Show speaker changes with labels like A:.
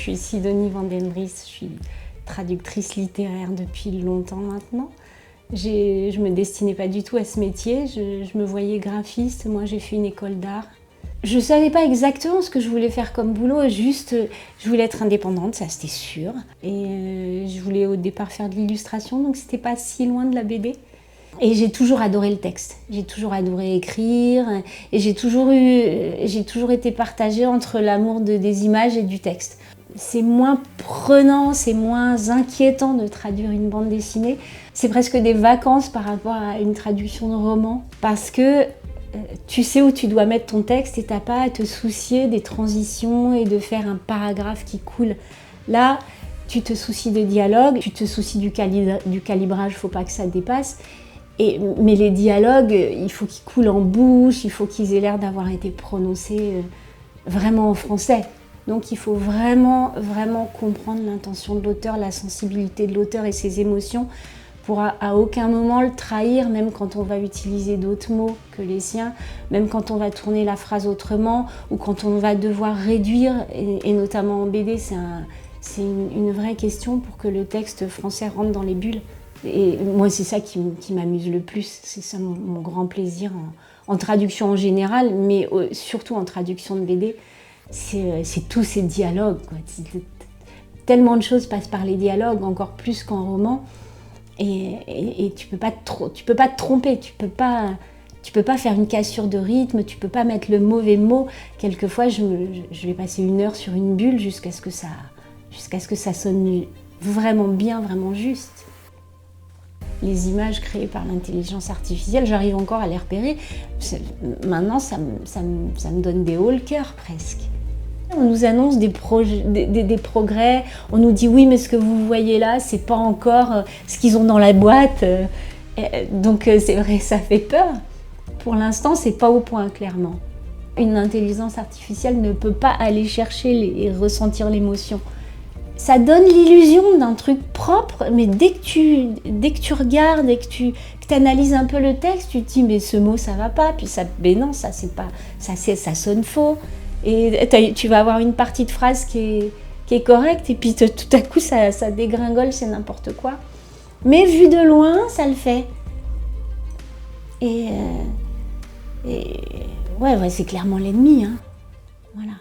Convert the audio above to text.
A: suis Sidonie Van den Bries, je suis traductrice littéraire depuis longtemps maintenant. Je me destinais pas du tout à ce métier, je me voyais graphiste, moi j'ai fait une école d'art. Je savais pas exactement ce que je voulais faire comme boulot, juste je voulais être indépendante, ça c'était sûr. Et je voulais au départ faire de l'illustration, donc c'était pas si loin de la BD. Et j'ai toujours adoré le texte, j'ai toujours adoré écrire, et j'ai toujours été partagée entre l'amour des images et du texte. C'est moins prenant, c'est moins inquiétant de traduire une bande dessinée. C'est presque des vacances par rapport à une traduction de roman, parce que tu sais où tu dois mettre ton texte et t'as pas à te soucier des transitions et de faire un paragraphe qui coule. Là, tu te soucies de dialogue, tu te soucies du calibrage, faut pas que ça dépasse. Mais les dialogues, il faut qu'ils coulent en bouche, il faut qu'ils aient l'air d'avoir été prononcés vraiment en français. Donc il faut vraiment, vraiment comprendre l'intention de l'auteur, la sensibilité de l'auteur et ses émotions pour à aucun moment le trahir, même quand on va utiliser d'autres mots que les siens, même quand on va tourner la phrase autrement ou quand on va devoir réduire, et notamment en BD, c'est une vraie question pour que le texte français rentre dans les bulles. Et moi, c'est ça qui m'amuse le plus, c'est ça mon grand plaisir en traduction en général, mais surtout en traduction de BD, c'est tous ces dialogues, quoi. Tellement de choses passent par les dialogues, encore plus qu'en roman, et tu peux pas te tromper, tu peux pas faire une cassure de rythme, tu peux pas mettre le mauvais mot. Quelquefois, je vais passer 1 heure sur une bulle jusqu'à ce que ça sonne vraiment bien, vraiment juste. Les images créées par l'intelligence artificielle, j'arrive encore à les repérer. Maintenant, ça me donne des hauts le cœur presque. On nous annonce des progrès, on nous dit oui, mais ce que vous voyez là, c'est pas encore ce qu'ils ont dans la boîte. Donc c'est vrai, ça fait peur. Pour l'instant, c'est pas au point, clairement. Une intelligence artificielle ne peut pas aller chercher et ressentir l'émotion. Ça donne l'illusion d'un truc propre, mais dès que tu regardes et que tu analyses un peu le texte, tu te dis mais ce mot ça va pas, puis ça, mais non, ça c'est pas, ça sonne faux. Et tu vas avoir une partie de phrase qui est correcte, et puis tout à coup ça dégringole, c'est n'importe quoi. Mais vu de loin, ça le fait. Et ouais, c'est clairement l'ennemi, hein. Voilà.